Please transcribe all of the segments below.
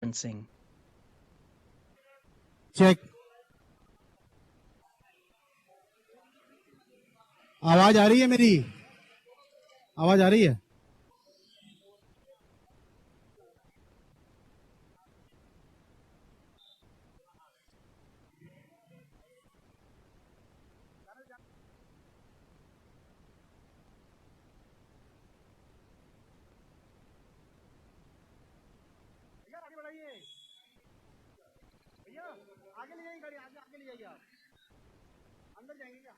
Singh. Check. आवाज आ रही है मेरी? आवाज आ रही है? आगे ले जाइए गाड़ी, आगे ले जाइए। आप अंदर जाएंगे क्या?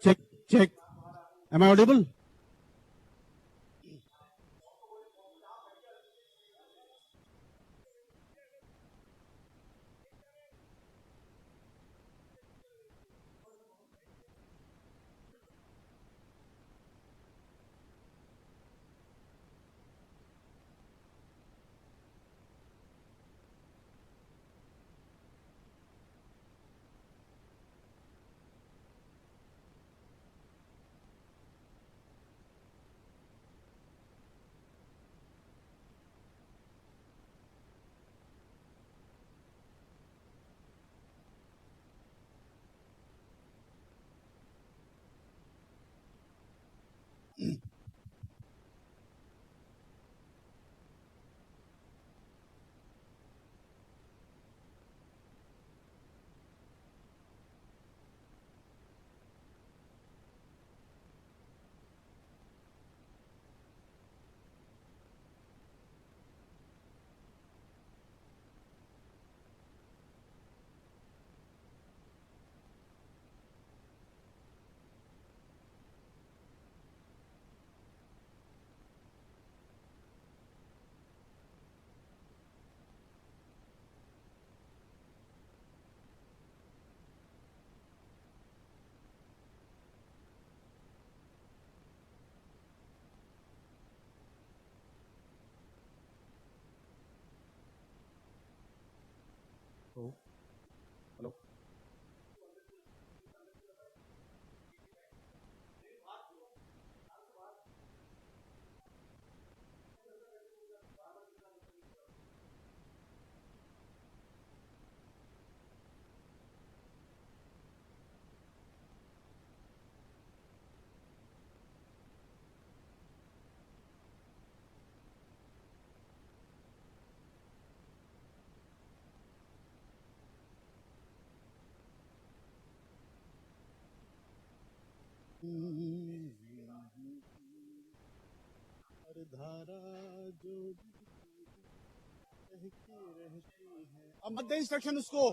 Check check. Am I audible? Hello. हर धारा जो बहती रहती है। अब मत दे इंस्ट्रक्शन उसको।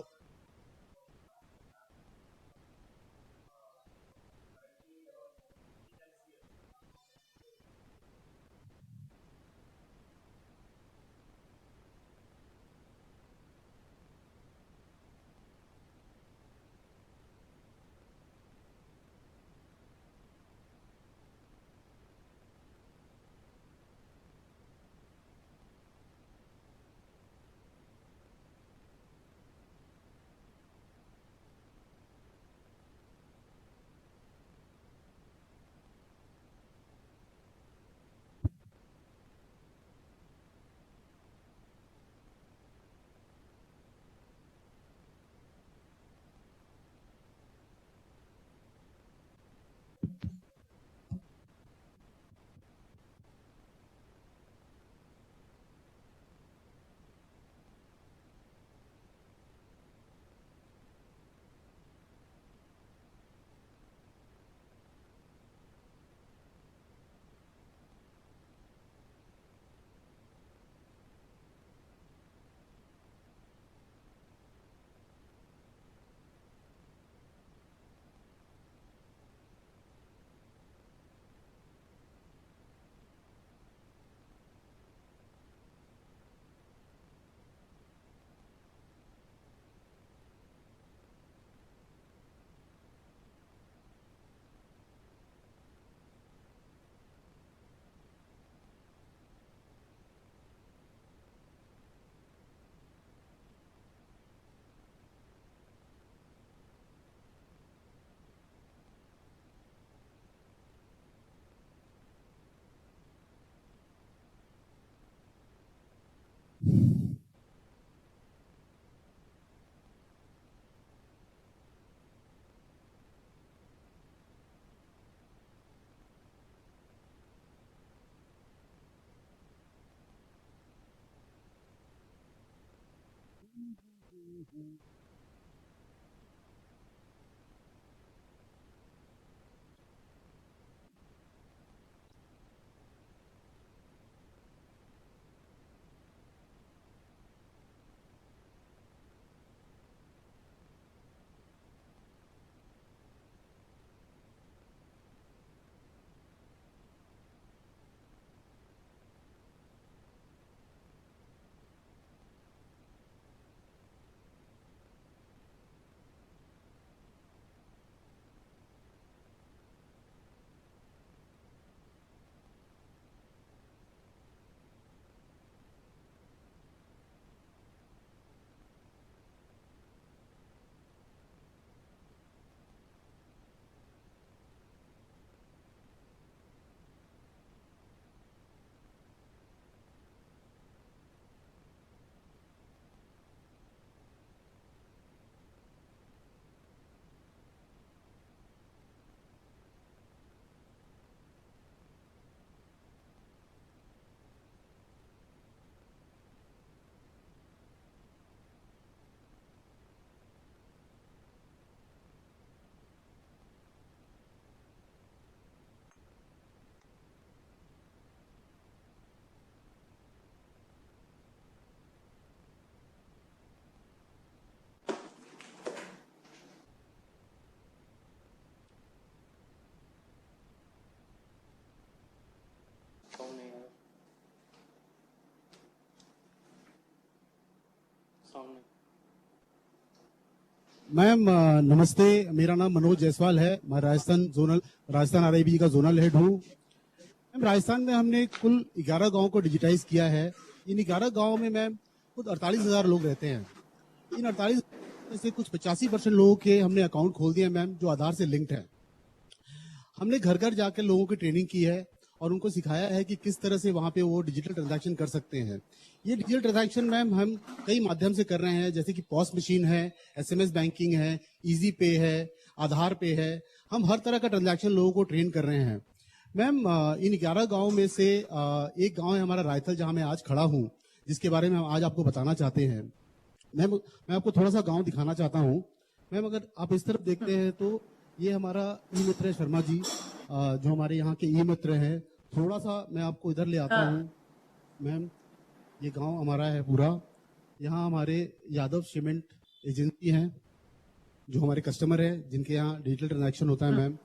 मैम नमस्ते, मेरा नाम मनोज जायसवाल है। मैं राजस्थान आरआईबी का जोनल हेड हूँ। मैम राजस्थान में हमने कुल 11 गांव को डिजिटाइज किया है। इन 11 गांव में मैम कुछ 48,000 लोग रहते हैं। इन 48 में से कुछ 85% लोगों के हमने अकाउंट खोल दिए मैम, जो आधार से लिंक्ड है। हमने घर घर जाकर लोगों की ट्रेनिंग की है और उनको सिखाया है कि किस तरह से वहां पे वो डिजिटल ट्रांजैक्शन कर सकते हैं। ये डिजिटल ट्रांजैक्शन मैम हम कई माध्यम से कर रहे हैं, जैसे कि पॉस मशीन है, एसएमएस बैंकिंग है, इजी पे है, आधार पे है। हम हर तरह का ट्रांजैक्शन लोगों को ट्रेन कर रहे हैं। मैम इन 11 गाँव में से एक गाँव है हमारा रायथल, जहाँ मैं आज खड़ा हूँ, जिसके बारे में हम आज आपको बताना चाहते हैं। मैम मैं आपको थोड़ा सा गाँव दिखाना चाहता हूँ। मैम अगर आप इस तरफ देखते हैं तो ये हमारा ई मित्र है शर्मा जी, जो हमारे यहाँ के ई मित्र हैं। थोड़ा सा मैं आपको इधर ले आता हूँ। मैम ये गांव हमारा है पूरा। यहाँ हमारे यादव सीमेंट एजेंसी हैं, जो हमारे कस्टमर है, जिनके यहाँ डिजिटल ट्रांजैक्शन होता है। मैम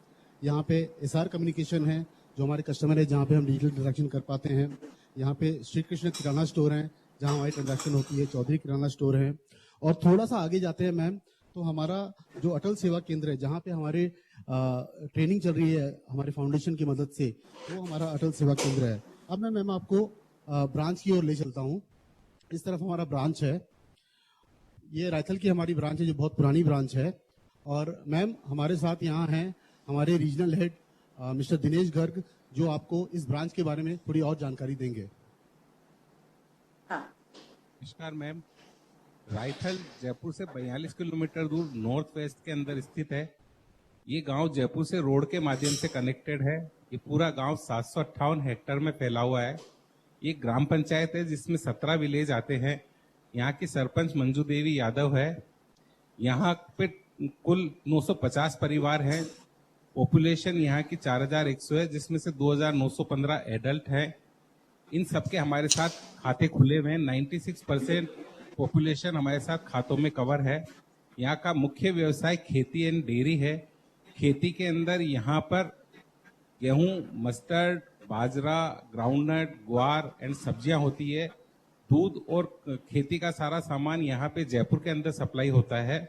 यहाँ पे एसआर कम्युनिकेशन है, जो हमारे कस्टमर है, जहाँ पे हम डिजिटल ट्रांजैक्शन कर पाते हैं। यहाँ पे श्री कृष्ण किराना स्टोर है, जहाँ हमारी ट्रांजैक्शन होती है। चौधरी किराना स्टोर है। और थोड़ा सा आगे जाते हैं मैम, तो हमारा जो अटल सेवा केंद्र है, जहाँ पे हमारे ट्रेनिंग चल रही है हमारे फाउंडेशन की मदद से, वो हमारा अटल सेवा केंद्र है। अब मैं मैम आपको ब्रांच की ओर ले चलता हूँ। इस तरफ हमारा ब्रांच है। ये रायथल की हमारी ब्रांच है, जो बहुत पुरानी ब्रांच है। और मैम हमारे साथ यहाँ हैं हमारे regional head mister Dinesh Garg, जो आपको इस ब्रांच के बारे में थोड़ी और जानकारी देंगे। नमस्कार मैम। रायथल जयपुर से 42 किलोमीटर दूर नॉर्थ वेस्ट के अंदर स्थित है। ये गांव जयपुर से रोड के माध्यम से कनेक्टेड है। ये पूरा गांव 758 हेक्टेयर में फैला हुआ है। ये ग्राम पंचायत है, जिसमें 17 विलेज आते हैं। यहाँ की सरपंच मंजू देवी यादव है। यहाँ पे कुल 950 परिवार हैं। पॉपुलेशन यहाँ की 4100 है, जिसमें से 2915 एडल्ट हैं। इन सबके हमारे साथ खाते खुले हुए हैं। 96% पॉपुलेशन हमारे साथ खातों में कवर है। यहाँ का मुख्य व्यवसाय खेती एंड डेयरी है। खेती के अंदर यहाँ पर गेहूं, मस्टर्ड, बाजरा, ग्राउंडनट, ग्वार एंड सब्जियां होती है। दूध और खेती का सारा सामान यहाँ पे जयपुर के अंदर सप्लाई होता है।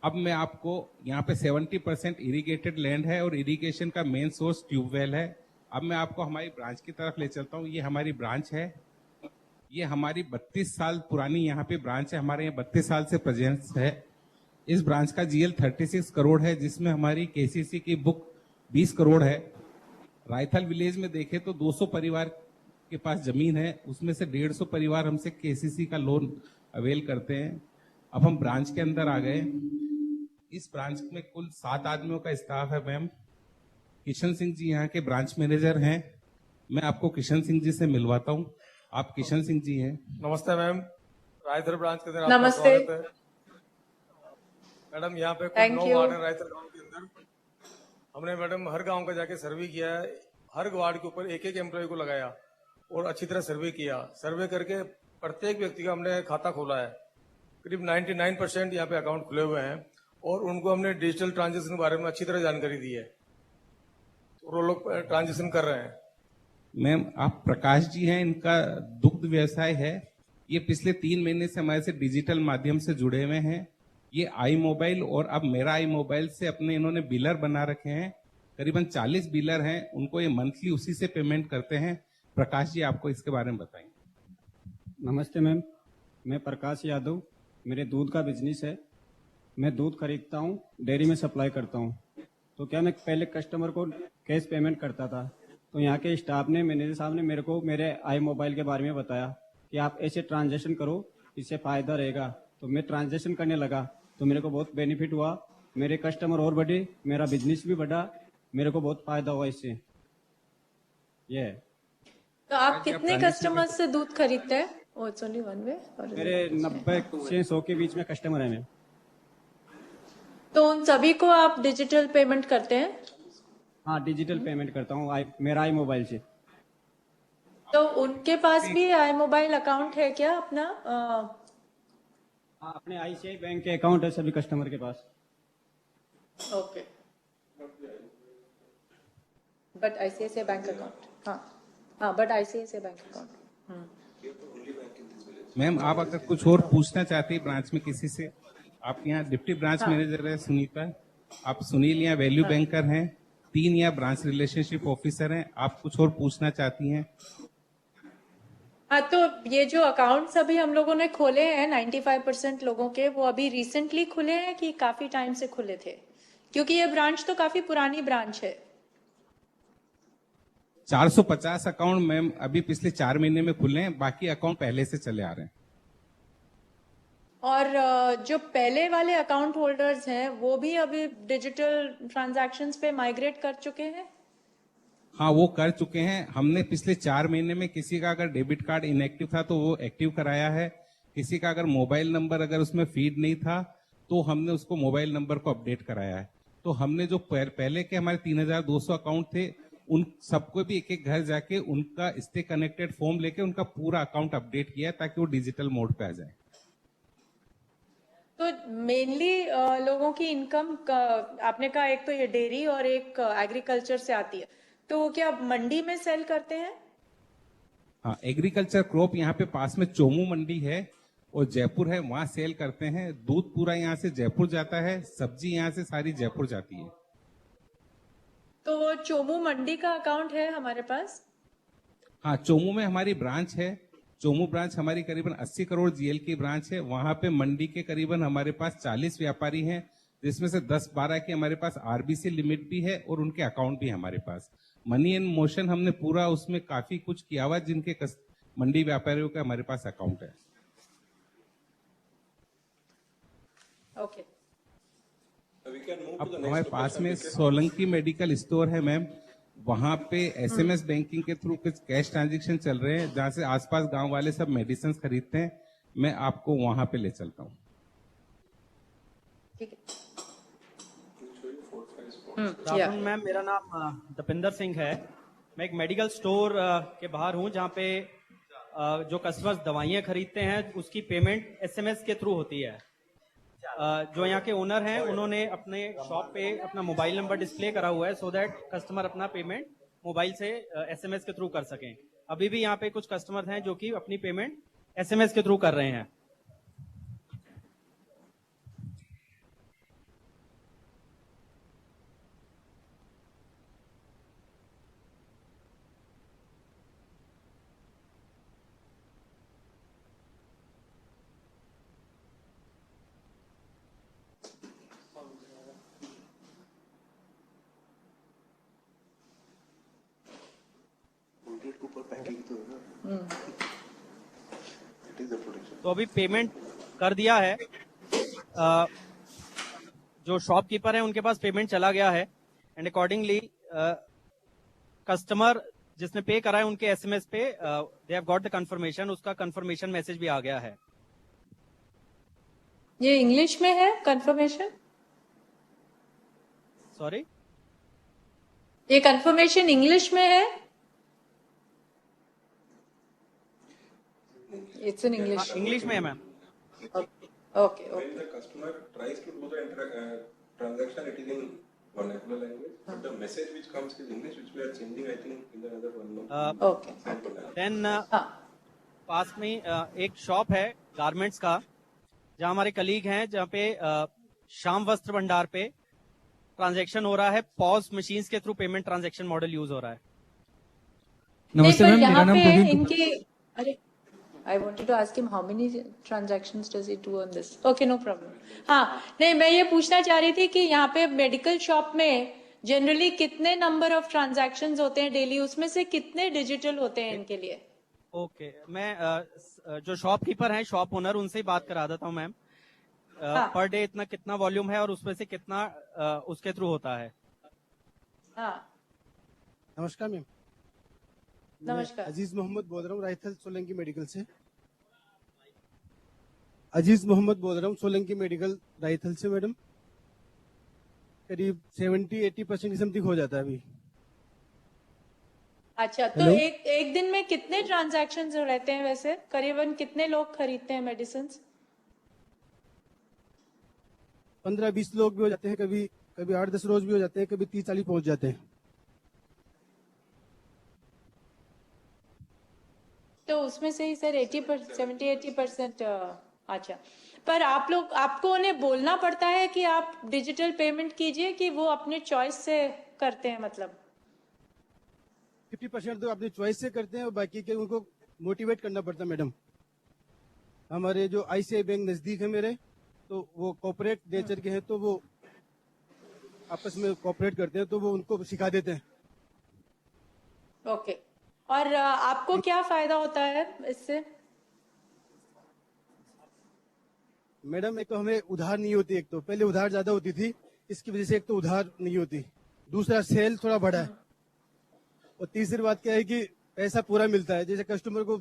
अब मैं आपको यहाँ पे 70% इरिगेटेड लैंड है और इरिगेशन का मेन सोर्स ट्यूबवेल है। अब मैं आपको हमारी ब्रांच की तरफ ले चलता हूँ। ये हमारी ब्रांच है। ये हमारी 32 साल पुरानी यहाँ पे ब्रांच है। हमारे यहाँ 32 साल से प्रेजेंस है। इस ब्रांच का जीएल 36 करोड़ है, जिसमें हमारी केसीसी की बुक 20 करोड़ है। रायथल विलेज में देखें तो 200 परिवार के पास जमीन है, उसमें से 150 परिवार हमसे केसीसी का लोन अवेल करते हैं। अब हम ब्रांच के अंदर आ गए। इस ब्रांच में कुल 7 आदमियों का स्टाफ है। मैम किशन सिंह जी यहाँ के ब्रांच मैनेजर हैं। मैं आपको किशन सिंह जी से मिलवाता हूँ। आप किशन सिंह जी हैं। नमस्ते मैम। रायसर ब्रांच के अंदर आपका नमस्ते। स्वागत है। मैडम यहाँ पे कुल Thank 9 you. वार्ड है रायसर गांव के अंदर। हमने मैडम हर गांव का जाके सर्वे किया है, हर वार्ड के ऊपर एक एक एम्प्लॉय को लगाया और अच्छी तरह सर्वे किया। सर्वे करके प्रत्येक व्यक्ति का हमने खाता खोला है। करीब 99% यहाँ पे अकाउंट खुले हुए हैं और उनको हमने डिजिटल ट्रांजेक्शन के बारे में अच्छी तरह जानकारी दी है और वो लोग ट्रांजेक्शन कर रहे हैं। मैम, आप प्रकाश जी हैं, इनका दुग्ध व्यवसाय है। ये पिछले 3 महीने से हमारे से डिजिटल माध्यम से जुड़े हुए हैं। ये आई मोबाइल और अब मेरा आई मोबाइल से अपने इन्होंने बिलर बना रखे हैं। करीबन 40 बिलर हैं, उनको ये मंथली उसी से पेमेंट करते हैं। प्रकाश जी, आपको इसके बारे में बताएंगे। नमस्ते मैम, मैं प्रकाश यादव, मेरे दूध का बिजनेस है। मैं दूध खरीदता हूँ, डेयरी में सप्लाई करता हूँ। तो क्या मैं पहले कस्टमर को कैश पेमेंट करता था, तो यहाँ के स्टाफ ने, मैनेजर साहब ने मेरे को मेरे आई मोबाइल के बारे में बताया कि आप ऐसे ट्रांजैक्शन करो, इससे फायदा रहेगा। तो मैं ट्रांजैक्शन करने लगा तो मेरे को बहुत बेनिफिट हुआ, मेरे कस्टमर और बढ़े, मेरा बिजनेस भी बढ़ा, मेरे को बहुत फायदा हुआ इससे। ये है। तो आप कितने कस्टमर्स से दूध खरीदते हैं? Oh, it's only one way? मेरे 90 से 100 के बीच में कस्टमर है मैम। तो उन सभी को आप डिजिटल पेमेंट करते हैं? हाँ, डिजिटल पेमेंट करता हूँ मेरा आई मोबाइल से। तो उनके पास भी आई मोबाइल अकाउंट है क्या अपना? हाँ, अपने आईसीआई बैंक के अकाउंट है सभी कस्टमर के पास। Okay, but ICICI bank account, हाँ, but ICICI bank account. Ma'am, आप अगर कुछ और पूछना चाहते हैं ब्रांच में किसी से, आप यहाँ डिप्टी ब्रांच मैनेजर है सुनीता, आप सुनील यहाँ वैल्यू बैंकर हैं, 3 यहाँ ब्रांच रिलेशनशिप ऑफिसर हैं। आप कुछ और पूछना चाहती हैं? हाँ, तो ये जो अकाउंट्स अभी हम लोगों ने खोले हैं 95% लोगों के, वो अभी रिसेंटली खुले हैं कि काफी टाइम से खुले थे? क्योंकि ये ब्रांच तो काफी पुरानी ब्रांच है। 450 अकाउंट मैम अभी पिछले 4 महीने में खुले हैं, बाकी अकाउंट पहले से चले आ रहे हैं। और जो पहले वाले अकाउंट होल्डर्स हैं वो भी अभी डिजिटल ट्रांजैक्शंस पे माइग्रेट कर चुके हैं? हाँ, वो कर चुके हैं। हमने पिछले 4 महीने में किसी का अगर डेबिट कार्ड इनएक्टिव था तो वो एक्टिव कराया है। किसी का अगर मोबाइल नंबर अगर उसमें फीड नहीं था तो हमने उसको मोबाइल नंबर को अपडेट कराया है। तो हमने जो पहले के हमारे 3200 अकाउंट थे, उन सबको भी एक एक घर जाके उनका स्टे कनेक्टेड फॉर्म लेके उनका पूरा अकाउंट अपडेट किया ताकि वो डिजिटल मोड पे आ जाए। तो मेनली लोगों की इनकम आपने कहा एक तो ये डेयरी और एक एग्रीकल्चर से आती है, तो वो क्या मंडी में सेल करते हैं? हाँ, एग्रीकल्चर क्रॉप यहाँ पे पास में चोमू मंडी है और जयपुर है, वहां सेल करते हैं। दूध पूरा यहाँ से जयपुर जाता है, सब्जी यहाँ से सारी जयपुर जाती है। तो वो चोमू मंडी का अकाउंट है हमारे पास? हाँ, चोमू में हमारी ब्रांच है। चोमू ब्रांच हमारी करीबन 80 करोड़ जीएल की ब्रांच है। वहां पे मंडी के करीबन हमारे पास 40 व्यापारी हैं, जिसमें से 10-12 की हमारे पास आरबीसी लिमिट भी है और उनके अकाउंट भी हमारे पास। मनी इन मोशन हमने पूरा उसमें काफी कुछ किया हुआ, जिनके मंडी व्यापारियों का हमारे पास अकाउंट है। ओके, अब हमारे पास में सोलंकी मेडिकल स्टोर है मैम, वहां पे एसएमएस बैंकिंग के थ्रू कुछ कैश ट्रांजैक्शन चल रहे हैं, जहां से आसपास गांव वाले सब मेडिसिन खरीदते हैं। मैं आपको वहां पे ले चलता हूँ। ठीक है। मैम, मेरा नाम दपिंदर सिंह है। मैं एक मेडिकल स्टोर के बाहर हूँ जहाँ पे जो कस्टमर्स दवाइयाँ खरीदते हैं उसकी पेमेंट एसएमएस के थ्रू होती है। जो यहाँ के ओनर हैं उन्होंने अपने शॉप पे अपना मोबाइल नंबर डिस्प्ले करा हुआ है सो दैट कस्टमर अपना पेमेंट मोबाइल से एसएमएस के थ्रू कर सकें। अभी भी यहाँ पे कुछ कस्टमर हैं जो कि अपनी पेमेंट एसएमएस के थ्रू कर रहे हैं। तो अभी पेमेंट कर दिया है, जो शॉपकीपर है उनके पास पेमेंट चला गया है एंड अकॉर्डिंगली कस्टमर जिसने पे करा है उनके एसएमएस पे they have got the confirmation, उसका कंफर्मेशन मैसेज भी आ गया है। ये इंग्लिश में है कंफर्मेशन? सॉरी, ये कंफर्मेशन इंग्लिश में है? It's in English. इंग्लिश में है ma'am. Okay When the customer tries to do the transaction, it is in vernacular language. But the message which comes is English, which we are changing, I think, in another 1 month. Okay. Then हाँ पास में एक shop है garments का, जहां हमारे colleague हैं, जहां पे श्याम वस्त्र भंडार पे ट्रांजैक्शन हो रहा है, पॉज मशीन्स के through payment transaction model use हो रहा है। नमस्ते नहीं, पर मैम, मेरा यहाँ नाम पे प्रवीण इनके अरे I wanted to ask him how many transactions does he do on this? Okay, no problem. हाँ, नहीं मैं ये पूछना चाह रही थी कि यहाँ पे मेडिकल शॉप में जनरली कितने नंबर ऑफ ट्रांजैक्शंस होते हैं डेली, उसमें से कितने डिजिटल होते हैं इनके लिए? ओके, मैं जो शॉपकीपर हैं, शॉप ओनर, उनसे ही बात करा देता हूँ मैम। हाँ। पर डे इतना कितना वॉल्यूम है और उसमें से कितना उसके थ्रू होता है? हाँ नमस्कार मैम। नमस्कार। अजीज मोहम्मद बोल रहा हूँ रायथल सोलंकी मेडिकल से। अजीज मोहम्मद बोल रहा हूँ सोलंकी मेडिकल रायथल से मैडम। करीब 70-80% समथिंग हो जाता है अभी। अच्छा, तो Hello? एक दिन में कितने ट्रांजैक्शंस रहते हैं वैसे? करीबन कितने लोग खरीदते हैं मेडिसिन? 15-20 लोग भी हो जाते हैं, कभी कभी 8-10 रोज भी हो जाते हैं, कभी 30-40 पहुंच जाते हैं। तो उसमें से ही सर 70-80%। अच्छा, पर आप लोग, आपको उन्हें बोलना पड़ता है कि आप डिजिटल पेमेंट कीजिए कि वो अपने चॉइस से करते हैं? मतलब 50% तो अपनी चॉइस से करते हैं और बाकी के उनको मोटिवेट करना पड़ता है मैडम। हमारे जो ICICI बैंक नजदीक है मेरे, तो वो कॉर्पोरेट नेचर के हैं, तो वो आपस में कॉर्पोरेट करते हैं, तो वो उनको सिखा देते हैं। ओके, और आपको क्या फायदा होता है इससे? मैडम एक तो हमें उधार नहीं होती, एक तो पहले उधार ज्यादा होती थी, इसकी वजह से एक तो उधार नहीं होती, दूसरा सेल थोड़ा बढ़ा है, और तीसरी बात क्या है कि पैसा पूरा मिलता है। जैसे कस्टमर को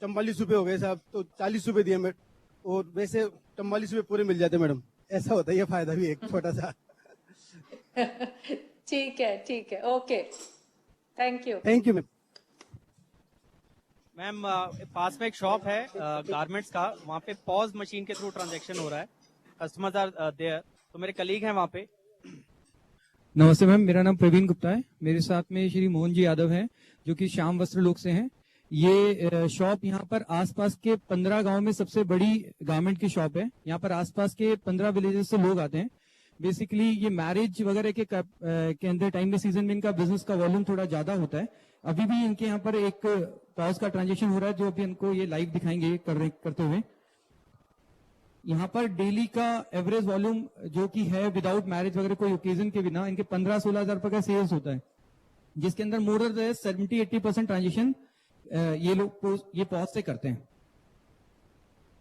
44 रुपए हो गए साहब, तो 40 रुपए दिए मैडम, और वैसे 44 रुपए पूरे मिल जाते मैडम। ऐसा होता है, ये फायदा भी एक छोटा सा। ठीक है, okay, thank you. Thank you ma'am. Ma'am पास में एक शॉप है गारमेंट्स का, वहाँ पे पॉज मशीन के थ्रू ट्रांजैक्शन हो रहा है, कस्टमर्स आर देयर, तो मेरे कलीग हैं वहाँ पे। नमस्ते मैम, मेरा नाम प्रवीण गुप्ता है। मेरे साथ में श्री मोहन जी यादव हैं, जो कि श्याम वस्त्र लोक से हैं। ये शॉप यहाँ पर आसपास के 15 गांव में सबसे बड़ी गारमेंट की शॉप है। यहाँ पर आसपास के 15 विलेजेस से लोग आते हैं। बेसिकली ये मैरिज वगैरह के अंदर टाइम के सीजन में इनका बिजनेस का वॉल्यूम थोड़ा ज्यादा होता है। अभी भी इनके यहाँ पर एक पॉज का ट्रांजेक्शन हो रहा है, जो अभी इनको ये लाइव दिखाएंगे करते हुए। यहाँ पर डेली का एवरेज वॉल्यूम जो कि है विदाउट मैरिज वगैरह कोई ओकेजन के बिना, इनके 15-16 हजार रुपए का सेल्स होता है, जिसके अंदर मोर और 70-80% ट्रांजेक्शन ये लोग ये पॉज से करते हैं।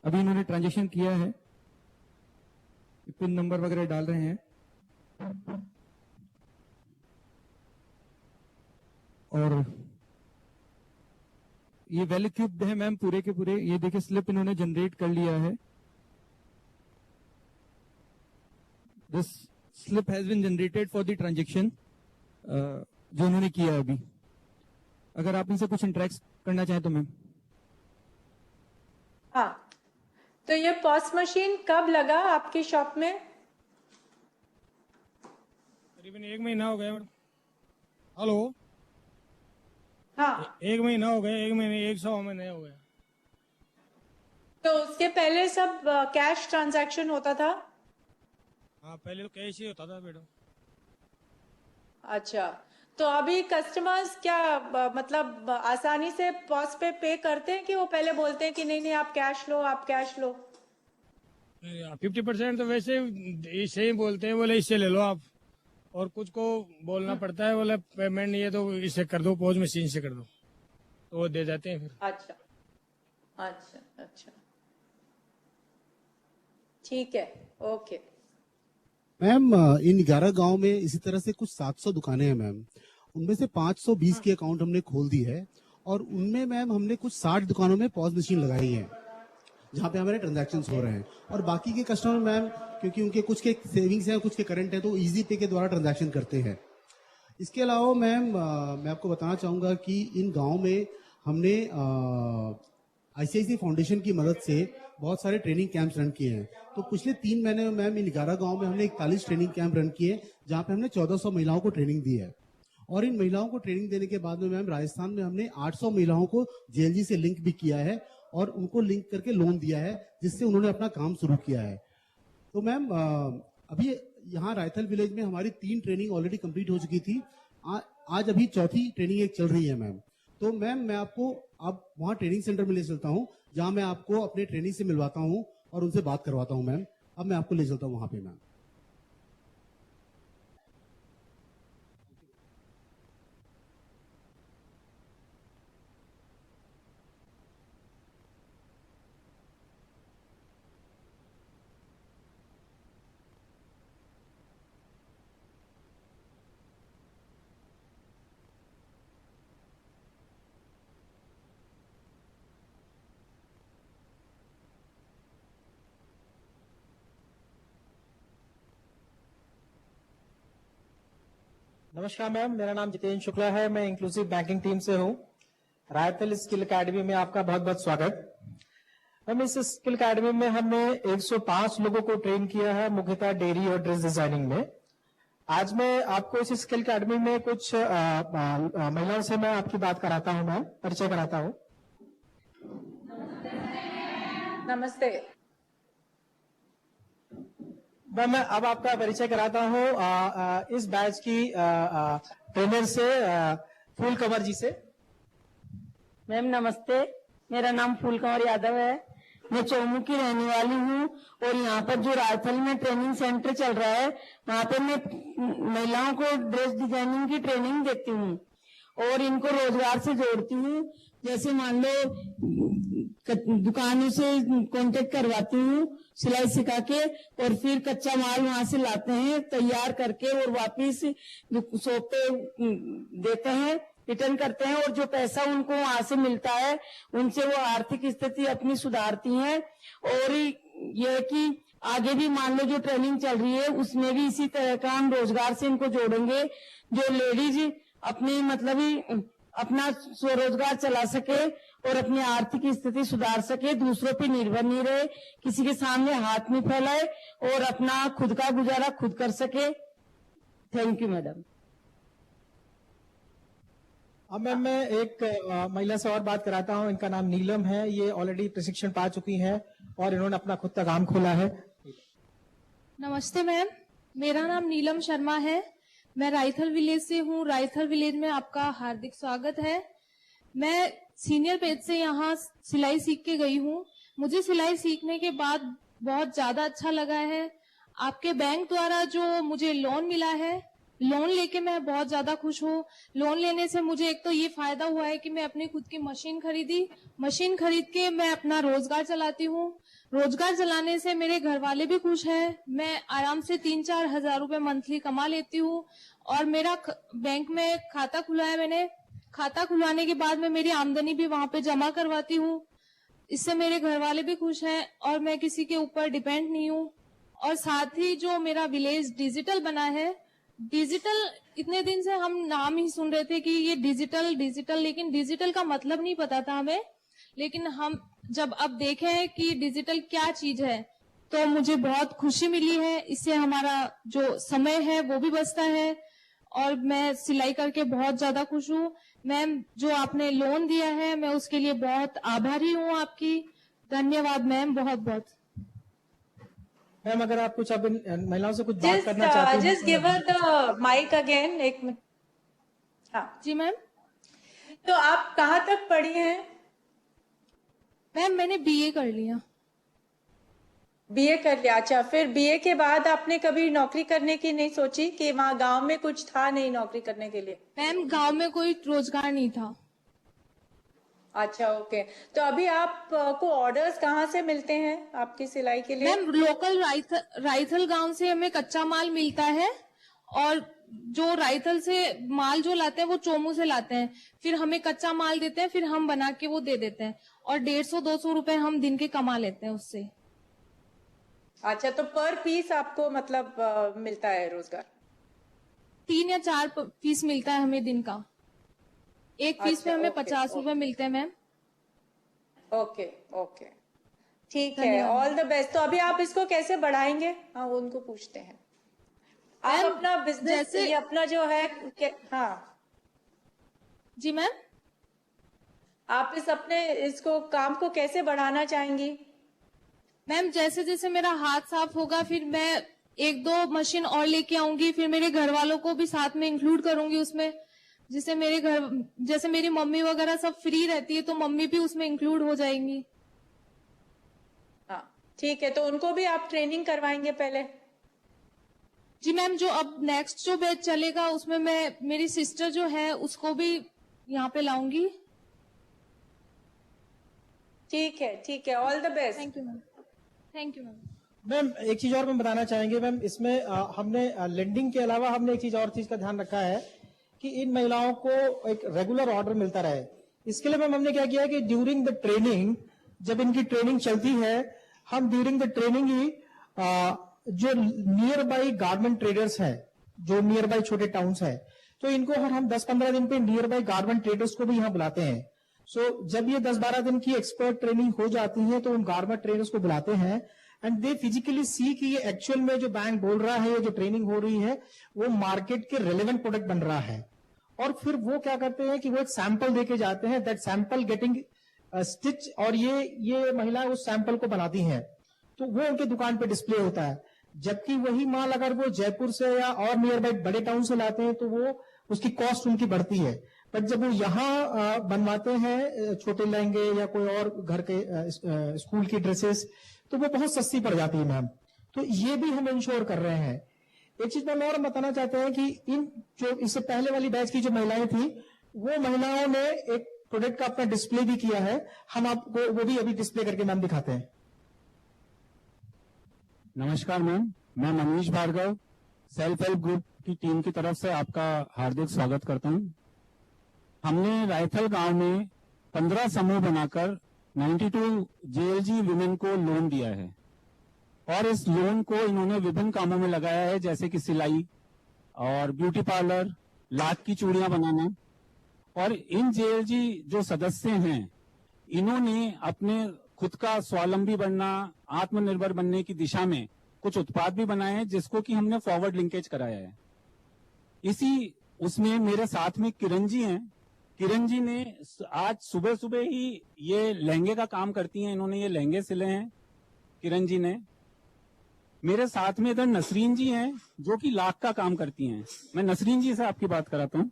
अभी इन्होंने ट्रांजेक्शन किया है, पिन नंबर वगैरह डाल रहे हैं, और ये वेल इक्विप्ड है मैम पूरे के पूरे। ये देखिए स्लिप इन्होंने जनरेट कर लिया है। This slip has been generated for the transaction जो उन्होंने किया है अभी। अगर आप इनसे कुछ इंटरेक्ट करना चाहें तो मैम। हाँ, तो ये पॉस मशीन कब लगा आपकी शॉप में? करीबन 1 महीना हो गया मैडम। हेलो, हाँ, 1 महीना हो गया, 1 महीने 100 महीने हो गया। तो उसके पहले सब कैश ट्रांजैक्शन होता था? हाँ, पहले तो कैश ही होता था मैडम। अच्छा, तो अभी कस्टमर्स क्या मतलब आसानी से पॉस पे करते हैं कि वो पहले बोलते हैं कि नहीं आप कैश लो, आप कैश लो? 50% तो वैसे इससे ही बोलते हैं, बोले इससे ले लो आप, और कुछ को बोलना पड़ता है, बोले पेमेंट नहीं है तो इससे कर दो, पॉज मशीन से कर दो, तो वो दे जाते हैं फिर। अच्छा, ठीक है, ओके। मैम इन 11 गांव में इसी तरह से कुछ 700 दुकानें हैं मैम। उनमें से 520 की अकाउंट हमने खोल दी है, और उनमें मैम हमने कुछ 60 दुकानों में पॉज मशीन लगाई है। जहाँ पे हमारे ट्रांजैक्शंस हो रहे हैं। और बाकी के कस्टमर मैम क्योंकि उनके कुछ के सेविंग्स हैं कुछ के करंट है तो इजी पे के द्वारा ट्रांजैक्शन करते हैं। इसके अलावा मैम मैं आपको बताना चाहूँगा कि इन गाँव में हमने ICICI फाउंडेशन की मदद से बहुत सारे ट्रेनिंग कैंप्स रन किए हैं। तो पिछले 3 महीने में मैम इन 11 गाँव में हमने 41 ट्रेनिंग कैंप रन किए जहाँ पे हमने 1400 महिलाओं को ट्रेनिंग दी है। और इन महिलाओं को ट्रेनिंग देने के बाद में मैम राजस्थान में हमने 800 महिलाओं को JLG से लिंक भी किया है और उनको लिंक करके लोन दिया है जिससे उन्होंने अपना काम शुरू किया है। तो मैम अभी यहाँ रायथल विलेज में हमारी 3 ट्रेनिंग ऑलरेडी कंप्लीट हो चुकी थी। आज अभी 4थी ट्रेनिंग एक चल रही है मैम। तो मैम मैं आपको अब वहाँ ट्रेनिंग सेंटर में ले चलता हूँ जहाँ मैं आपको अपने ट्रेनिंग से मिलवाता हूँ और उनसे बात करवाता हूँ मैम। अब मैं आपको ले चलता हूँ वहाँ पे मैम। नमस्कार मैम, मेरा नाम जितेंद्र शुक्ला है। मैं इंक्लूसिव बैंकिंग टीम से हूँ। रायथल स्किल एकेडमी में आपका बहुत बहुत स्वागत। मैम इस स्किल एकेडमी में हमने 105 लोगों को ट्रेन किया है मुख्यतः डेयरी और ड्रेस डिजाइनिंग में। आज मैं आपको इस स्किल एकेडमी में कुछ महिलाओं से मैं आपकी बात कराता हूँ मैम, परिचय कराता हूँ। नमस्ते मैम मैं अब आपका परिचय कराता हूँ इस बैच की ट्रेनर से फूल कंवर जी से। मैम नमस्ते, मेरा नाम फूल कंवर यादव है। मैं चौमू की रहने वाली हूँ और यहाँ पर जो रायथल में ट्रेनिंग सेंटर चल रहा है वहाँ पे मैं महिलाओं को ड्रेस डिजाइनिंग की ट्रेनिंग देती हूँ और इनको रोजगार से जोड़ती हूँ। जैसे मान लो दुकानों से कांटेक्ट करवाती हूँ सिलाई सिखा के और फिर कच्चा माल वहां से लाते हैं तैयार करके और वापिस शॉप पे देते हैं, रिटर्न करते हैं और जो पैसा उनको वहां से मिलता है उनसे वो आर्थिक स्थिति अपनी सुधारती हैं। और ये कि आगे भी मान लो जो ट्रेनिंग चल रही है उसमें भी इसी तरह का हम रोजगार से इनको जोड़ेंगे, जो लेडीज अपनी मतलब ही अपना स्वरोजगार चला सके और अपनी आर्थिक स्थिति सुधार सके, दूसरों पे निर्भर नहीं रहे, किसी के सामने हाथ नहीं फैलाए और अपना खुद का गुजारा खुद कर सके। Thank you madam. अब मैं एक महिला से और बात कराता हूँ। इनका नाम नीलम है। ये ऑलरेडी प्रशिक्षण पा चुकी हैं और इन्होंने अपना खुद का काम खोला है। नमस्ते मैम, मेरा नाम नीलम शर्मा है। मैं रायथल विलेज से हूँ। रायथल विलेज में आपका हार्दिक स्वागत है। मैं सीनियर पेज से यहाँ सिलाई सीख के गई हूँ। मुझे सिलाई सीखने के बाद बहुत ज्यादा अच्छा लगा है। आपके बैंक द्वारा जो मुझे लोन मिला है, लोन लेके मैं बहुत ज्यादा खुश हूँ। लोन लेने से मुझे एक तो ये फायदा हुआ है कि मैं अपनी खुद की मशीन खरीदी, मशीन खरीद के मैं अपना रोजगार चलाती हूँ। रोजगार चलाने से मेरे घर वाले भी खुश हैं। मैं आराम से 3-4 हजार रुपए मंथली कमा लेती हूँ और मेरा बैंक में खाता खुला है मैंने। खाता खुलवाने के बाद मैं मेरी आमदनी भी वहां पे जमा करवाती हूँ। इससे मेरे घर वाले भी खुश हैं और मैं किसी के ऊपर डिपेंड नहीं हूँ। और साथ ही जो मेरा विलेज डिजिटल बना है, डिजिटल इतने दिन से हम नाम ही सुन रहे थे कि ये डिजिटल डिजिटल, लेकिन डिजिटल का मतलब नहीं पता था हमें। लेकिन हम जब अब देखे हैं कि डिजिटल क्या चीज है तो मुझे बहुत खुशी मिली है। इससे हमारा जो समय है वो भी बचता है और मैं सिलाई करके बहुत ज्यादा खुश हूँ। मैम जो आपने लोन दिया है मैं उसके लिए बहुत आभारी हूँ आपकी। धन्यवाद मैम, बहुत बहुत। मैम अगर आप कुछ अब महिलाओं से कुछ बात करना चाहते हैं। Just give her the mic again. एक मिनट। हाँ जी मैम। तो आप कहाँ तक पढ़ी हैं? मैम मैंने BA कर लिया। BA कर लिया, अच्छा। फिर BA के बाद आपने कभी नौकरी करने की नहीं सोची कि वहाँ गांव में कुछ था नहीं नौकरी करने के लिए? मैम गांव में कोई रोजगार नहीं था। अच्छा ओके। तो अभी आप को ऑर्डर्स कहाँ से मिलते हैं आपकी सिलाई के लिए? मैम लोकल रायथल गांव से हमें कच्चा माल मिलता है और जो रायथल से माल जो लाते हैं वो चोमू से लाते हैं, फिर हमें कच्चा माल देते हैं, फिर हम बना के वो दे देते हैं और 150-200 रुपए हम दिन के कमा लेते हैं उससे। अच्छा, तो पर पीस आपको मतलब मिलता है रोजगार? 3 या 4 पीस मिलता है हमें दिन का। एक पीस अच्छा, पे हमें ओके, 50 रुपए मिलते हैं मैम। ओके ओके, ठीक है, ऑल द बेस्ट। तो अभी आप इसको कैसे बढ़ाएंगे? हाँ, वो उनको पूछते हैं। आप मैम, अपना बिजनेस, जैसे- ये अपना जो है हाँ जी मैम, आप इसको काम को कैसे बढ़ाना चाहेंगी? मैम जैसे जैसे मेरा हाथ साफ होगा फिर मैं 1-2 मशीन और लेके आऊंगी, फिर मेरे घर वालों को भी साथ में इंक्लूड करूंगी उसमें, जिससे मेरे घर, जैसे मेरी मम्मी वगैरह सब फ्री रहती है तो मम्मी भी उसमें इंक्लूड हो जाएंगी। हाँ ठीक है, तो उनको भी आप ट्रेनिंग करवाएंगे पहले? जी मैम, जो अब नेक्स्ट जो बैच चलेगा उसमें मैं मेरी सिस्टर जो है उसको भी यहाँ पे लाऊंगी। ठीक है, all the best. Thank you ma'am. Thank you ma'am. Ma'am एक चीज और मैं बताना चाहेंगे मैम, इसमें हमने लेंडिंग के अलावा हमने एक चीज और चीज का ध्यान रखा है कि इन महिलाओं को एक रेगुलर ऑर्डर मिलता रहे। इसके लिए मैम हमने क्या किया है कि ड्यूरिंग द ट्रेनिंग, जब इनकी ट्रेनिंग चलती है, हम ड्यूरिंग द ट्रेनिंग ही जो नियर बाई गारमेंट ट्रेडर्स हैं, जो नियर बाई छोटे टाउन्स हैं, तो इनको हर हम 10-15 दिन पे नियर बाई गारमेंट ट्रेडर्स को भी यहाँ बुलाते हैं। सो जब ये 10-12 दिन की एक्सपर्ट ट्रेनिंग हो जाती है तो उन गारमेंट ट्रेडर्स को बुलाते हैं एंड दे फिजिकली सी कि ये एक्चुअल में जो बैंक बोल रहा है, ये जो ट्रेनिंग हो रही है वो मार्केट के रेलेवेंट प्रोडक्ट बन रहा है। और फिर वो क्या करते हैं कि वो एक सैंपल देके जाते हैं, दैट सैंपल गेटिंग स्टिच, और ये महिला उस सैंपल को बनाती हैं तो वो उनके दुकान पे डिस्प्ले होता है। जबकि वही माल अगर वो जयपुर से या और नियर बाई बड़े टाउन से लाते हैं तो वो उसकी कॉस्ट उनकी बढ़ती है, बट जब वो यहाँ बनवाते हैं छोटे लहंगे या कोई और घर के स्कूल की ड्रेसेस, तो वो बहुत सस्ती पड़ जाती है मैम। तो ये भी हम इंश्योर कर रहे हैं। एक चीज मैम और बताना चाहते हैं कि इन जो इससे पहले वाली बैच की जो महिलाएं थी, वो महिलाओं ने एक प्रोडक्ट का अपना डिस्प्ले भी किया है, हम आपको वो भी अभी डिस्प्ले करके मैम दिखाते हैं। नमस्कार मैम, मैं Manish Bhargava self help group की टीम की तरफ से आपका हार्दिक स्वागत करता हूं। हमने रायथल गांव में 15 समूह बनाकर 92 जेएलजी विमेन को लोन दिया है और इस लोन को इन्होंने विभिन्न कामों में लगाया है, जैसे कि सिलाई और ब्यूटी पार्लर, लाख की चूड़ियां बनाना। और इन जेएलजी जो सदस्य हैं, इन्होंने अपने खुद का स्वावलंबी बनना, आत्मनिर्भर बनने की दिशा में कुछ उत्पाद भी बनाए हैं, जिसको कि हमने फॉरवर्ड लिंकेज कराया है। इसी उसमें मेरे साथ में किरण जी हैं। किरण जी ने आज सुबह सुबह ही ये लहंगे का काम करती हैं, इन्होंने ये लहंगे सिले हैं किरण जी ने। मेरे साथ में इधर नसरीन जी हैं जो कि लाख का काम करती हैं। मैं नसरीन जी से आपकी बात कराता हूँ।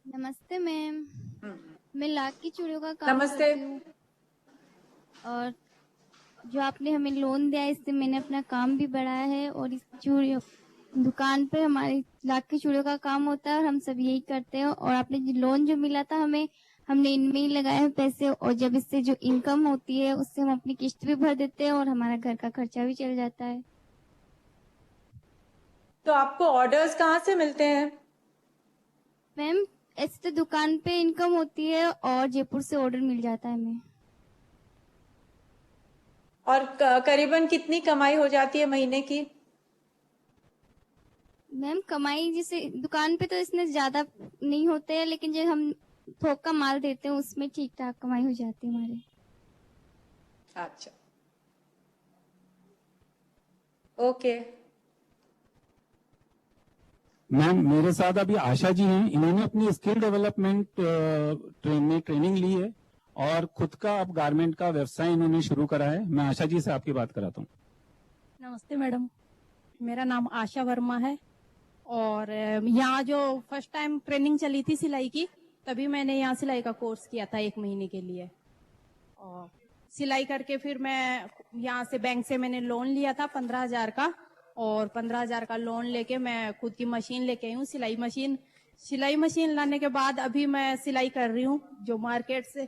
नमस्ते मैम, मैं लाख की चूड़ियों का काम नमस्ते। करती हूँ और जो आपने हमें लोन दिया है इससे मैंने अपना काम भी बढ़ाया है और इस चूड़ियों दुकान पे हमारी लाख की चूड़ियों का काम होता है और हम सब यही करते हैं। और आपने जो लोन जो मिला था हमें, हमने इनमें ही लगाए हैं पैसे और जब इससे जो इनकम होती है उससे हम अपनी किस्त भी भर देते हैं और हमारा घर का खर्चा भी चल जाता है। तो आपको ऑर्डर्स कहाँ से मिलते हैं? मैम ऐसे तो दुकान पे इनकम होती है और जयपुर से ऑर्डर मिल जाता है हमें। और करीबन कितनी कमाई हो जाती है महीने की? मैम कमाई जैसे दुकान पे तो इसमें ज्यादा नहीं होते हैं, लेकिन जब हम थोक का माल देते हैं उसमें ठीक ठाक कमाई हो जाती है हमारे। अच्छा, ओके। मैम मेरे साथ अभी आशा जी हैं, इन्होंने अपनी स्किल डेवलपमेंट में ट्रेनिंग ली है और खुद का अब गारमेंट का व्यवसाय इन्होंने शुरू करा है। मैं आशा जी से आपकी बात कराता हूँ। नमस्ते मैडम, मेरा नाम आशा वर्मा है और यहाँ जो फर्स्ट टाइम ट्रेनिंग चली थी सिलाई की, तभी मैंने यहाँ सिलाई का कोर्स किया था 1 महीने के लिए। और सिलाई करके फिर मैं यहाँ से बैंक से मैंने लोन लिया था 15,000 का और 15,000 का लोन लेके मैं खुद की मशीन लेके आई हूँ, सिलाई मशीन लाने के बाद अभी मैं सिलाई कर रही हूँ जो मार्केट से।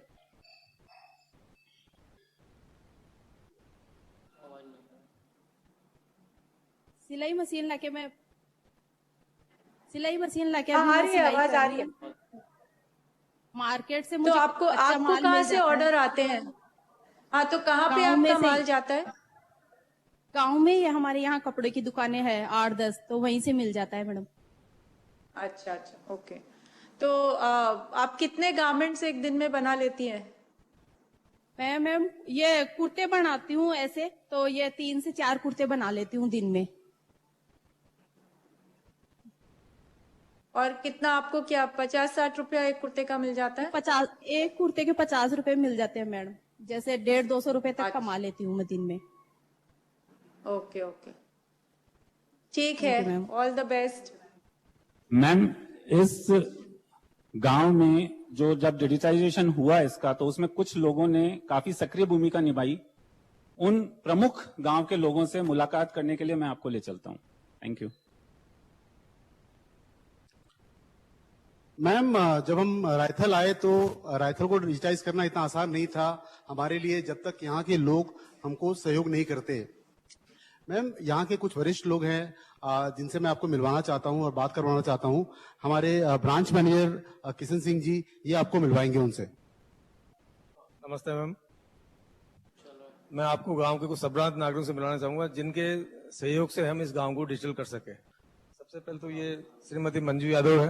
सिलाई मशीन लाके मैं सिलाई मशीन लाके हाँ, अभी आ मैं रही है, सिलाई आवाज कर आ रही रही हूँ। है। मार्केट से तो मुझे आपको कच्चा आपको माल कहाँ मिल से जाता है। ऑर्डर आते हैं? हाँ, तो कहाँ पे गाँव में आपका से माल जाता है? गांव में ये हमारे यहाँ कपड़े की दुकानें हैं 8-10, तो वहीं से मिल जाता है मैडम। अच्छा अच्छा, ओके। तो आप कितने गारमेंट्स एक दिन में बना लेती हैं? मैं मैम ये कुर्ते बनाती हूँ ऐसे, तो ये 3 से 4 कुर्ते बना लेती हूँ दिन में। और कितना आपको क्या 50-60 रुपया एक कुर्ते का मिल जाता है? 50 एक कुर्ते के 50 रुपए मिल जाते हैं मैडम। जैसे 150-200 रुपए तक कमा लेती हूँ मैं दिन में। ओके ओके, ठीक Thank you, है, ma'am. All the best. Ma'am, इस गांव में जो जब डिजिटाइजेशन हुआ इसका, तो उसमें कुछ लोगों ने काफी सक्रिय भूमिका निभाई। उन प्रमुख गांव के लोगों से मुलाकात करने के लिए मैं आपको ले चलता हूं। Thank you. मैम, जब हम रायथल आए तो रायथल को डिजिटाइज करना इतना आसान नहीं था हमारे लिए, जब तक यहाँ के लोग हमको सहयोग नहीं करते। मैम, यहाँ के कुछ वरिष्ठ लोग हैं जिनसे मैं आपको मिलवाना चाहता हूँ और बात करवाना चाहता हूँ। हमारे ब्रांच मैनेजर किशन सिंह जी, ये आपको मिलवाएंगे उनसे। नमस्ते मैम, मैं आपको गांव के कुछ संभ्रांत नागरिकों से मिलाना चाहूंगा जिनके सहयोग से हम इस गांव को डिजिटल कर सके। सबसे पहले तो ये श्रीमती मंजू यादव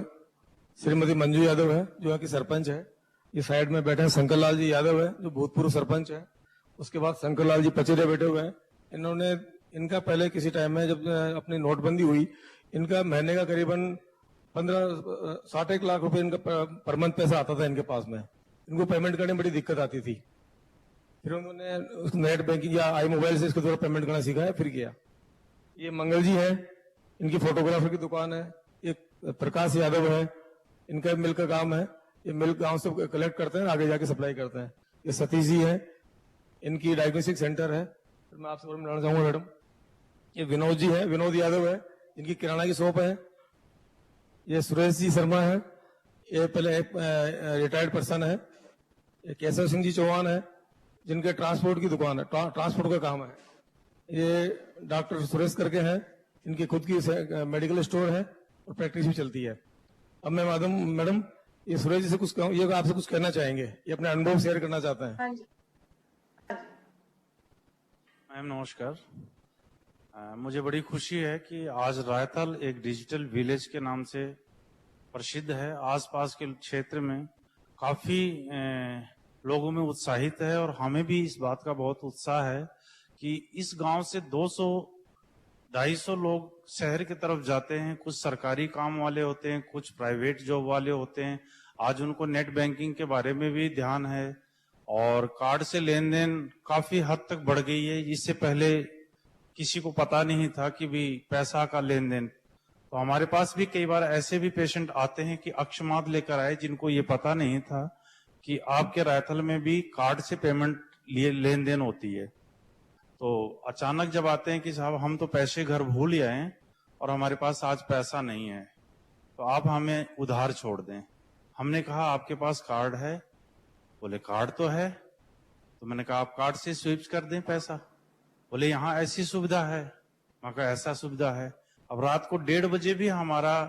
है, जो यहाँ की सरपंच है। ये साइड में बैठे हैं शंकर लाल जी यादव है, जो भूतपूर्व सरपंच है। उसके बाद शंकर लाल जी पचेरिया बैठे हुए हैं। इनका पहले किसी टाइम में जब अपनी नोटबंदी हुई, इनका महीने का करीबन 15-60 लाख रुपए इनका पर मंथ पैसा आता था इनके पास में। इनको पेमेंट करने में बड़ी दिक्कत आती थी। फिर उन्होंने नेट बैंकिंग या आई मोबाइल से इसके द्वारा पेमेंट करना सीखा है, फिर किया। ये मंगल जी है, इनकी फोटोग्राफर की दुकान है। एक प्रकाश यादव है, इनका मिल्क का काम है। ये मिल्क गांव से कलेक्ट करते हैं, आगे जाके सप्लाई करते हैं। ये सतीश जी है, इनकी डायग्नोस्टिक सेंटर है। फिर मैं आपसे मिलाना चाहूंगा मैडम, ये विनोद जी है, विनोद यादव है, इनकी किराना की शॉप है। ये सुरेश जी शर्मा है, ये पहले एक रिटायर्ड पर्सन है। ये केशव सिंह जी चौहान है, जिनके ट्रांसपोर्ट की दुकान है, ट्रांसपोर्ट का काम है। ये डॉक्टर सुरेश करके हैं, इनकी खुद की मेडिकल स्टोर है और प्रैक्टिस भी चलती है। अब मैं मैडम ये सुरेश जी से कुछ कहूँ, ये आपसे कुछ कहना चाहेंगे, ये अपने अनुभव शेयर करना चाहते हैं। हाँ जी। मैम नमस्कार। मुझे बड़ी खुशी है कि आज रायथल एक डिजिटल विलेज के नाम से प्रसिद्ध है। आसपास के क्षेत्र में काफी लोगों में उत्साहित है और हमें भी इस बात का बहुत उत्साह है कि इस गांव से 200-250 लोग शहर की तरफ जाते हैं। कुछ सरकारी काम वाले होते हैं, कुछ प्राइवेट जॉब वाले होते हैं। आज उनको नेट बैंकिंग के बारे में भी ध्यान है और कार्ड से लेन देन काफी हद तक बढ़ गई है। इससे पहले किसी को पता नहीं था कि भी पैसा का लेन देन। तो हमारे पास भी कई बार ऐसे भी पेशेंट आते हैं कि अक्षमाद लेकर आए, जिनको ये पता नहीं था कि आपके रायथल में भी कार्ड से पेमेंट लेन देन होती है। तो अचानक जब आते हैं कि साहब हम तो पैसे घर भूल आए हैं और हमारे पास आज पैसा नहीं है, तो आप हमें उधार छोड़ दें। हमने कहा आपके पास कार्ड है? बोले कार्ड तो है। तो मैंने कहा आप कार्ड से स्विच कर दें पैसा। बोले यहाँ ऐसी सुविधा है। मैं कहा ऐसा सुविधा है। अब रात को 1:30 बजे भी हमारा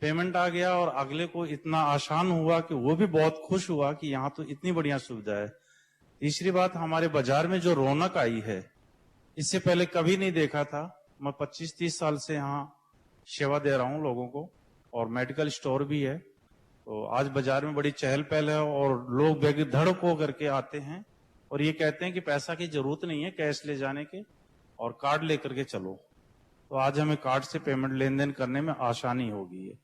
पेमेंट आ गया और अगले को इतना आसान हुआ कि वो भी बहुत खुश हुआ कि यहाँ तो इतनी बढ़िया सुविधा है। तीसरी बात, हमारे बाजार में जो रौनक आई है, इससे पहले कभी नहीं देखा था। मैं 25-30 साल से यहाँ सेवा दे रहा हूँ लोगों को और मेडिकल स्टोर भी है। तो आज बाजार में बड़ी चहल पहल है और लोग बेधड़क हो करके आते हैं और ये कहते हैं कि पैसा की जरूरत नहीं है कैश ले जाने के और कार्ड लेकर के चलो। तो आज हमें कार्ड से पेमेंट लेन देन करने में आसानी हो गई है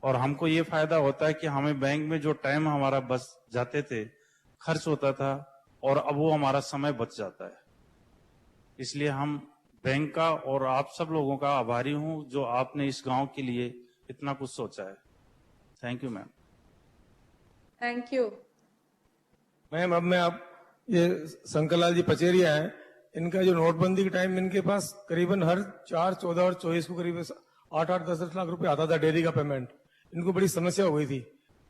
और हमको ये फायदा होता है कि हमें बैंक में जो टाइम हमारा बच जाते थे, खर्च होता था, और अब वो हमारा समय बच जाता है। इसलिए हम बैंक का और आप सब लोगों का आभारी हूं जो आपने इस गांव के लिए इतना कुछ सोचा है। Thank you ma'am. Thank you ma'am. अब मैं आप ये शंकर लाल जी पचेरिया है, इनका जो नोटबंदी के टाइम इनके पास करीबन हर 4, 14 और 24 को करीब 8-8, 10-10 लाख रुपए आता था डेयरी का पेमेंट। इनको बड़ी समस्या हो गई थी।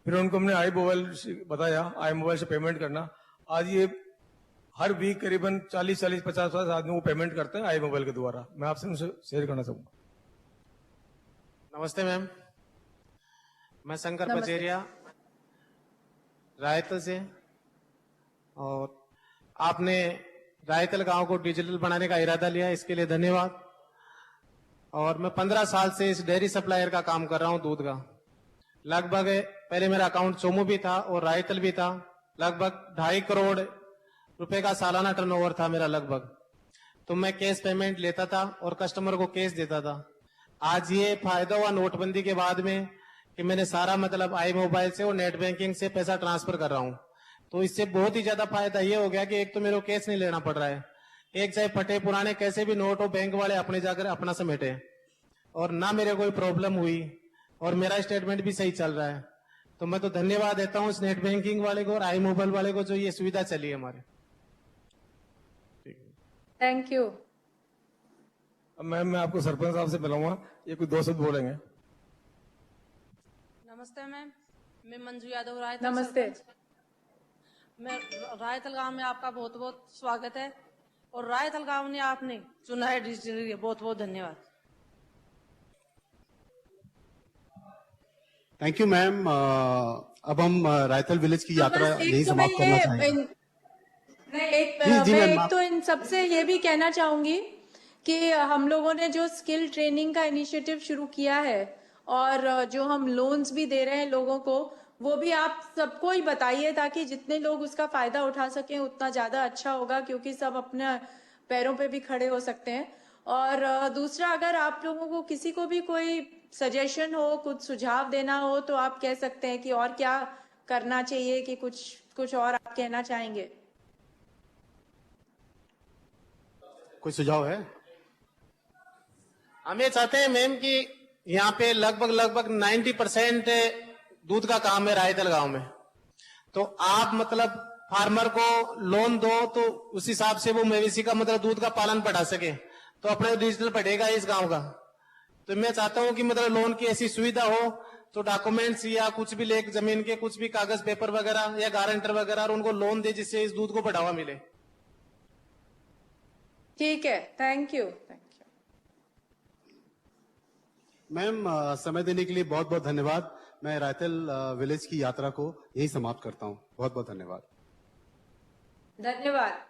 फिर उनको हमने आई मोबाइल बताया, आई मोबाइल से पेमेंट करना। आज ये हर वीक करीबन 40-40, 50-50 आदमी को पेमेंट करते हैं आई मोबाइल के द्वारा। मैं आपसे उनसे शेयर करना चाहूंगा। नमस्ते मैम, मैं शंकर नमस्ते। पचेरिया रायतल से, और आपने रायतल गांव को डिजिटल बनाने का इरादा लिया, इसके लिए धन्यवाद। और मैं 15 साल से इस डेयरी सप्लायर का काम कर रहा हूं, दूध का। लगभग पहले मेरा अकाउंट चोमू भी था और रायतल भी था। लगभग 2.5 करोड़ रुपए का सालाना टर्नओवर था मेरा लगभग। तो मैं कैश पेमेंट लेता था और कस्टमर को कैश देता था। आज ये फायदा हुआ नोटबंदी के बाद में कि मैंने सारा मतलब आई मोबाइल से और नेट बैंकिंग से पैसा ट्रांसफर कर रहा हूं। तो इससे बहुत ही ज्यादा फायदा ये हो गया कि एक तो मेरे को कैश नहीं लेना पड़ रहा है, एक चाहे फटे पुराने कैसे भी नोट हो बैंक वाले अपने जाकर अपना समेटे, और ना मेरे कोई प्रॉब्लम हुई, और मेरा स्टेटमेंट भी सही चल रहा है। तो मैं तो धन्यवाद देता हूँ इस नेट बैंकिंग वाले को और आई मोबाइल वाले को जो ये सुविधा चली है हमारे। Thank you. अब मैम मैं आपको सरपंच साहब से मिलाऊंगा, ये कुछ 2 शब्द बोलेंगे। नमस्ते मैम, मैं मंजू यादव रायतल। नमस्ते। मैं रायतल गांव में आपका बहुत बहुत स्वागत है, और रायतल गांव ने आपने चुना है डिजिटल, बहुत बहुत धन्यवाद। Thank you ma'am. अब हम रायतल विलेज की यात्रा बस एक यही तो समाप्त मैं करना चाहेंगे। मैं जी, मैम, एक आप- तो इन सबसे ये भी कहना चाहूंगी कि हम लोगों ने जो स्किल ट्रेनिंग का इनिशिएटिव शुरू किया है और जो हम लोन्स भी दे रहे हैं लोगों को, वो भी आप सबको ही बताइए ताकि जितने लोग उसका फायदा उठा सकें उतना ज्यादा अच्छा होगा, क्योंकि सब अपने पैरों पे भी खड़े हो सकते हैं। और दूसरा, अगर आप लोगों को किसी को भी कोई सजेशन हो, कुछ सुझाव देना हो, तो आप कह सकते हैं कि और क्या करना चाहिए, कि कुछ और आप कहना चाहेंगे। कोई सुझाव है? हम ये चाहते हैं मैम कि यहाँ पे लगभग 90% दूध का काम है रायतल गांव में। तो आप मतलब फार्मर को लोन दो तो उस हिसाब से वो मवेशी का मतलब दूध का पालन बढ़ा सके, तो अपने डिजिटल बढ़ेगा इस गांव का। तो मैं चाहता हूँ कि मतलब लोन की ऐसी सुविधा हो, तो डॉक्यूमेंट्स या कुछ भी लेके जमीन के कुछ भी कागज पेपर वगैरह या गारंटर वगैरह, और उनको लोन दे जिससे इस दूध को बढ़ावा मिले। ठीक है, थैंक यू। मैम समय देने के लिए बहुत बहुत धन्यवाद। मैं रायतल विलेज की यात्रा को यही समाप्त करता हूँ। बहुत बहुत धन्यवाद। धन्यवाद।